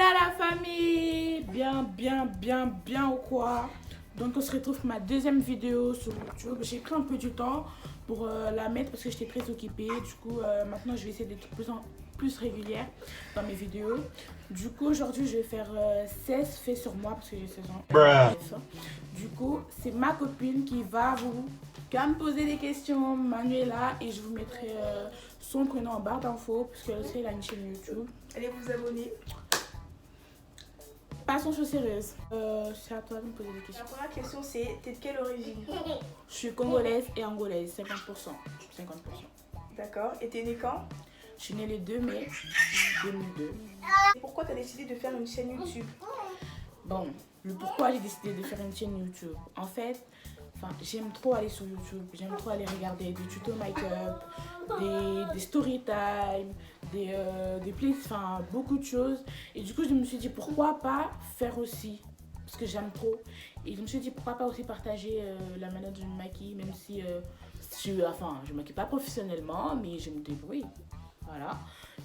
Hola la famille, bien ou quoi? Donc on se retrouve pour ma deuxième vidéo sur YouTube. J'ai pris un peu du temps pour la mettre parce que j'étais très occupée. Du coup maintenant je vais essayer d'être plus régulière dans mes vidéos. Du coup aujourd'hui je vais faire 16 faits sur moi parce que j'ai 16 ans. Du coup c'est ma copine qui va me poser des questions, Manuela, et je vous mettrai son prénom en barre d'infos parce qu'elle aussi elle a une chaîne YouTube. Allez vous abonner. Passons choses sérieuses. C'est à toi de me poser des questions. La première question c'est, t'es de quelle origine? Je suis congolaise et angolaise, 50%. 50%. D'accord. Et t'es née quand? Je suis née le 2 mai 2002. Et pourquoi t'as décidé de faire une chaîne YouTube? Bon, le pourquoi j'ai décidé de faire une chaîne YouTube. En fait, j'aime trop aller sur YouTube, j'aime trop aller regarder des tutos make-up, des story time, des plays, beaucoup de choses. Et du coup, je me suis dit pourquoi pas faire aussi, parce que j'aime trop. Et je me suis dit pourquoi pas aussi partager la manière dont je me maquille, même si je me maquille pas professionnellement, mais je me débrouille. Voilà,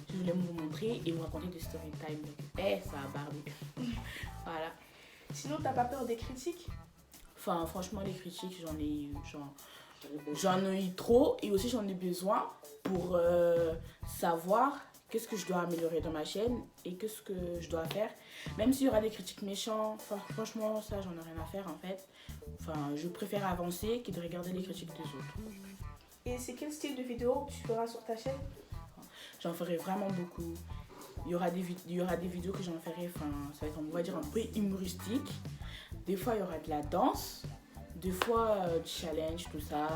je voulais vous montrer et vous raconter des story time. Eh, ça a barbé. Voilà. Sinon t'as pas peur des critiques? Enfin, franchement, les critiques, j'en ai eu trop et aussi j'en ai besoin pour savoir qu'est-ce que je dois améliorer dans ma chaîne et qu'est-ce que je dois faire. Même s'il y aura des critiques méchantes, franchement, ça, j'en ai rien à faire en fait. Enfin, je préfère avancer que de regarder les critiques des autres. Et c'est quel style de vidéo que tu feras sur ta chaîne? J'en ferai vraiment beaucoup. Il y aura des vidéos que j'en ferai, ça va être, on va dire, un peu humoristique. Des fois, il y aura de la danse. Des fois, du challenge, tout ça.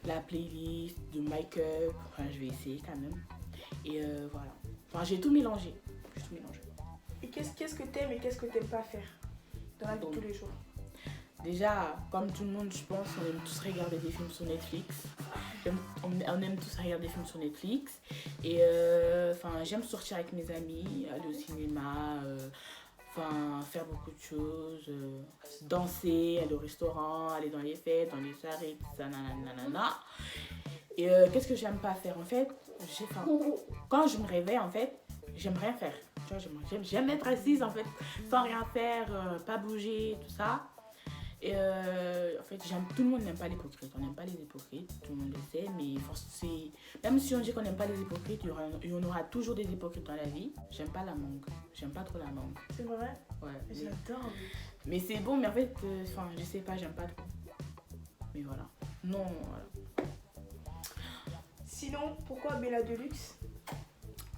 La playlist, de make-up. Enfin, je vais essayer quand même. Et voilà. Enfin, j'ai tout mélangé. Et qu'est-ce que t'aimes et qu'est-ce que t'aimes pas faire dans la vie de tous les jours? Déjà, comme tout le monde, je pense, on aime tous regarder des films sur Netflix. On aime tous regarder des films sur Netflix. Et j'aime sortir avec mes amis, aller au cinéma, faire beaucoup de choses, danser, aller au restaurant, aller dans les fêtes, dans les soirées, tout ça, nanana. Et qu'est-ce que j'aime pas faire en fait? Quand je me réveille en fait, j'aime rien faire. Tu vois, j'aime être assise en fait, sans rien faire, pas bouger, tout ça. Et en fait, tout le monde n'aime pas l'hypocrite. On n'aime pas les hypocrites, tout le monde le sait, mais même si on dit qu'on n'aime pas les hypocrites, il y en aura toujours des hypocrites dans la vie. J'aime pas la langue, j'aime pas trop la langue. C'est vrai? Ouais. J'adore. Mais c'est bon, mais en fait, je sais pas, j'aime pas trop. Mais voilà. Non, voilà. Sinon, pourquoi Bella Deluxe?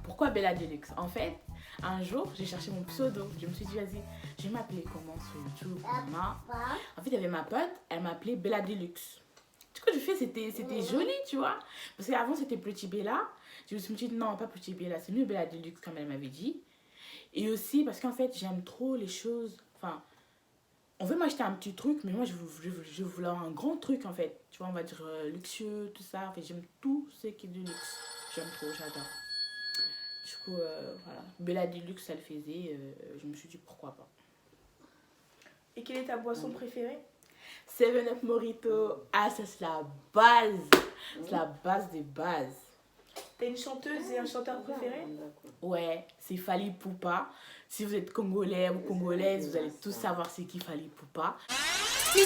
Pourquoi Bella Deluxe? En fait, un jour, j'ai cherché mon pseudo. Je me suis dit, vas-y, je vais m'appeler comment sur YouTube? En fait, il y avait ma pote, elle m'appelait Bella Deluxe. Du coup, c'était joli, tu vois. Parce qu'avant, c'était Petit Bella. Je me suis dit, non, pas Petit Bella, c'est mieux Bella Deluxe, comme elle m'avait dit. Et aussi, parce qu'en fait, j'aime trop les choses. On veut m'acheter un petit truc, mais moi, je voulais un grand truc, en fait. Tu vois, on va dire luxueux, tout ça. En fait, j'aime tout ce qui est de luxe. J'aime trop, j'adore. Du coup, voilà. Bella Deluxe, ça le faisait. Je me suis dit, pourquoi pas. Et quelle est ta boisson préférée? 7-Up Mojito. Ah, ça, c'est la base. C'est la base des bases. T'as une chanteuse et un chanteur préféré? Ouais, c'est Fally Ipupa. Si vous êtes congolais ou congolaise, vous allez tous savoir c'est qui Fally Ipupa. Et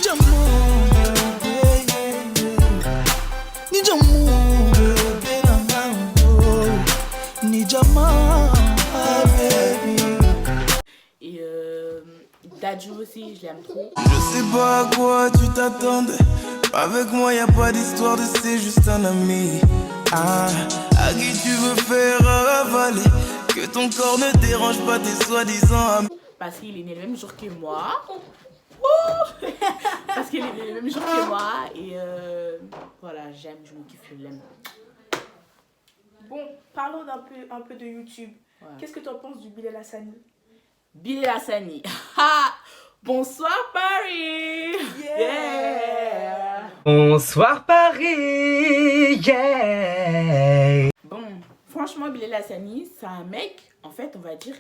Dadju aussi, je l'aime trop. Je sais pas à quoi tu t'attendais. Avec moi y a pas d'histoire de c'est juste un ami. Ah, à qui tu veux faire avaler. Que ton corps ne dérange pas tes soi-disant amis. Parce qu'il est né le même jour que moi. Parce qu'il est né le même jour que moi. Et voilà, j'aime, je me kiffe, je l'aime. Bon, parlons un peu de YouTube. Ouais. Qu'est-ce que tu en penses du Bilal Hassani? Bilal Hassani. Bonsoir Paris. Yeah. Bonsoir Paris. Yeah. Bon, franchement, Bilal Hassani, c'est un mec, en fait, on va dire,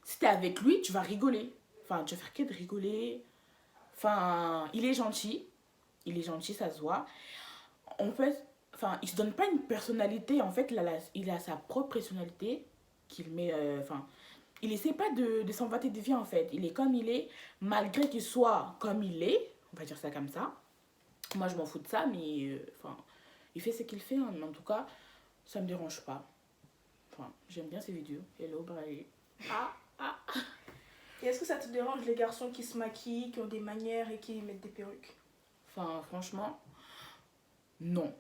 si t'es avec lui, tu vas rigoler. Tu vas faire que de rigoler. Il est gentil. Il est gentil, ça se voit. En fait, il se donne pas une personnalité. En fait, il a sa propre personnalité qu'il met, il essaie pas de s'envater de vie en fait. Il est comme il est, malgré qu'il soit comme il est, on va dire ça comme ça. Moi je m'en fous de ça, mais enfin, il fait ce qu'il fait, hein, mais en tout cas, ça me dérange pas. Enfin, j'aime bien ses vidéos. Hello, bye. Et est-ce que ça te dérange les garçons qui se maquillent, qui ont des manières et qui mettent des perruques? Enfin, franchement, non.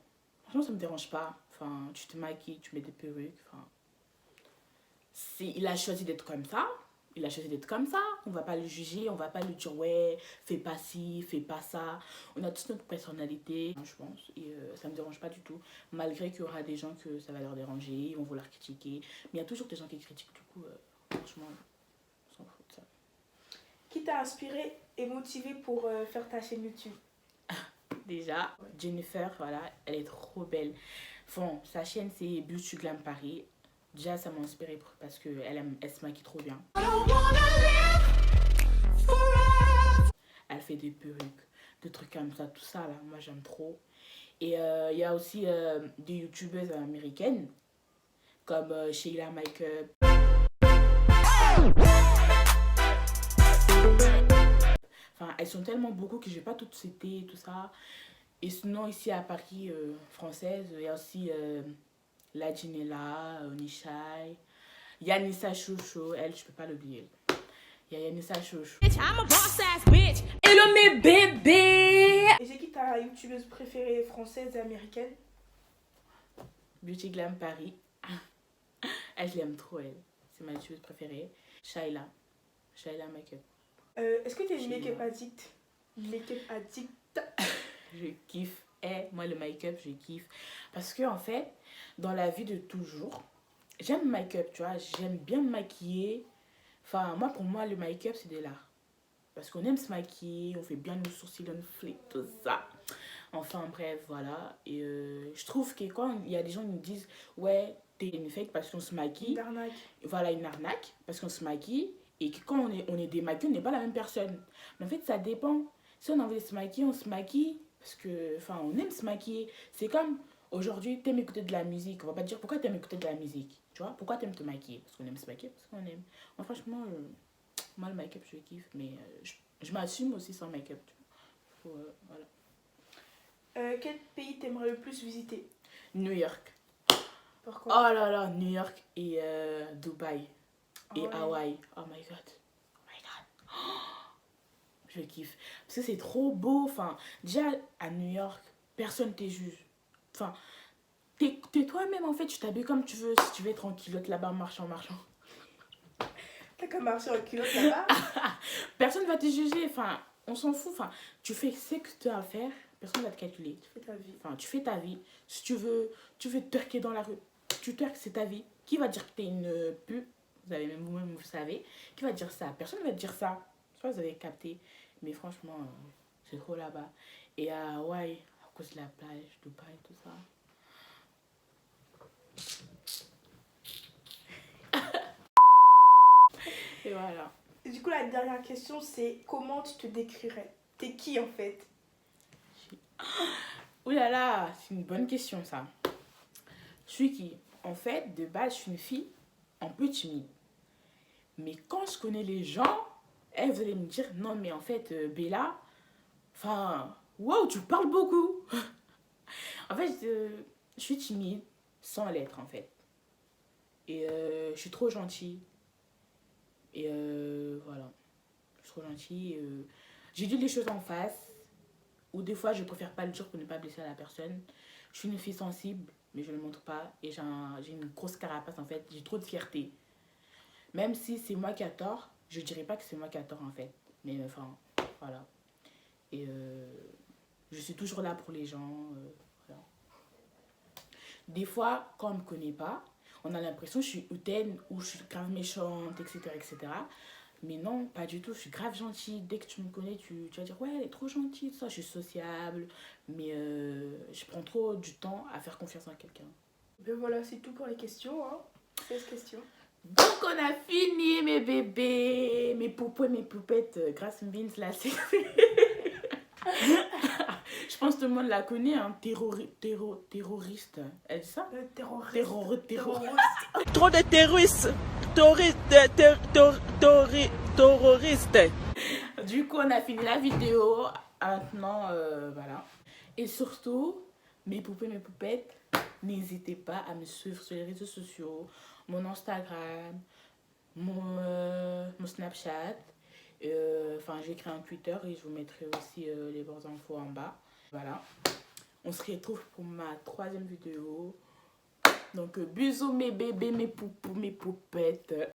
Franchement, ça me dérange pas. Enfin, tu te maquilles, tu mets des perruques. Enfin, il a choisi d'être comme ça. Il a choisi d'être comme ça. On va pas le juger, on va pas lui dire ouais, fais pas ci, fais pas ça. On a tous notre personnalité, je pense. Et ça me dérange pas du tout. Malgré qu'il y aura des gens que ça va leur déranger, ils vont vouloir critiquer. Mais il y a toujours des gens qui critiquent. Du coup, franchement, on s'en fout de ça. Qui t'a inspiré et motivé pour faire ta chaîne YouTube? Déjà, Jennifer, voilà, elle est trop belle. Bon, sa chaîne c'est Beauty Glam Paris. Déjà, ça m'a inspiré parce qu'elle se maquille trop bien. Elle fait des perruques, des trucs comme ça, tout ça là, moi j'aime trop. Et il y a aussi des youtubeuses américaines comme Sheila Makeup. Enfin, elles sont tellement beaucoup que je vais pas toutes citer, tout ça. Et sinon, ici à Paris, française, il y a aussi la Ginella, Nishai. Yanissa Chouchou, elle, je peux pas l'oublier. Il y a Yanissa Chouchou. Hello mes bébés! Et c'est qui ta youtubeuse préférée française et américaine? Beauty Glam Paris. Elle, je l'aime trop, elle. C'est ma youtubeuse préférée. Shaila Makeup. Est-ce que tu es une make-up addict? Make-up addict? Je kiffe. Moi, le make-up, je kiffe. Parce que, en fait, dans la vie de toujours, j'aime le make-up, tu vois. J'aime bien me maquiller. Enfin, pour moi, le make-up, c'est de l'art. Parce qu'on aime se maquiller, on fait bien nos sourcils, on flic, tout ça. Enfin, bref, voilà. Et je trouve que quand il y a des gens qui me disent, ouais, t'es une fake parce qu'on se maquille. Une arnaque. Voilà, une arnaque parce qu'on se maquille. Et que quand on est démaquillé, on n'est pas la même personne. Mais en fait, ça dépend. Si on a envie de se maquiller, on se maquille. Parce que, enfin, on aime se maquiller. C'est comme, aujourd'hui, t'aimes écouter de la musique. On va pas te dire pourquoi t'aimes écouter de la musique. Tu vois, pourquoi t'aimes te maquiller? Parce qu'on aime se maquiller, parce qu'on aime. Moi, franchement, moi, le make-up, je kiffe. Mais je m'assume aussi sans make-up. Voilà. Quel pays t'aimerais le plus visiter? New York. Pourquoi? Oh là là, New York et Dubaï. Et ouais. Hawaï. Oh my god. Oh my god. Je kiffe. Parce que c'est trop beau. Enfin, déjà, à New York, personne te juge. Enfin, t'es toi-même, en fait. Tu t'habilles comme tu veux. Si tu veux être en culotte là-bas, marchant. T'as qu'à marcher en culotte là-bas? Personne va te juger. Enfin, on s'en fout. Enfin, tu fais ce que tu as à faire. Personne va te calculer. Tu fais ta vie. Enfin, tu fais ta vie. Si tu veux twerker dans la rue, tu twerks, c'est ta vie. Qui va dire que t'es une pute? Vous-même, vous savez. Qui va dire ça? Personne ne va te dire ça. Je pense que vous avez capté. Mais franchement, c'est trop là-bas. Et à Hawaï, à cause de la plage, Dubaï, tout ça. Et voilà. Et du coup, la dernière question, c'est comment tu te décrirais? T'es qui en fait? Ouh là là, c'est une bonne question ça. Je suis qui? En fait, de base, je suis une fille un peu timide. Mais quand je connais les gens, vous allez me dire, non mais en fait, Bella, enfin, wow, tu parles beaucoup. En fait, je suis timide, sans l'être en fait. Et je suis trop gentille. Et voilà, je suis trop gentille. J'ai dit les choses en face. Ou des fois, je préfère pas le dire pour ne pas blesser la personne. Je suis une fille sensible, mais je ne le montre pas. Et j'ai une grosse carapace en fait. J'ai trop de fierté. Même si c'est moi qui ai tort, je dirais pas que c'est moi qui ai tort en fait. Mais enfin, voilà. Et je suis toujours là pour les gens. Voilà. Des fois, quand on me connaît pas, on a l'impression que je suis hautaine ou je suis grave méchante, etc., etc. Mais non, pas du tout. Je suis grave gentille. Dès que tu me connais, tu vas dire, ouais, elle est trop gentille, tout ça. Je suis sociable. Mais je prends trop du temps à faire confiance en quelqu'un. Ben voilà, c'est tout pour les questions. 16 questions. Donc, on a fini, mes bébés. Mes poupées, mes poupettes. Grâce Beans, là, c'est... Je pense que tout le monde la connaît, hein. Terroriste. Elle dit ça? Terroriste. Trop de terroristes. Terroristes. Du coup, on a fini la vidéo. Maintenant, voilà. Et surtout, mes poupées, mes poupettes, n'hésitez pas à me suivre sur les réseaux sociaux, mon Instagram, mon Snapchat. Enfin, j'ai créé un Twitter et je vous mettrai aussi les bonnes infos en bas. Voilà. On se retrouve pour ma 3e vidéo. Donc, bisous mes bébés, mes poupous, mes poupettes.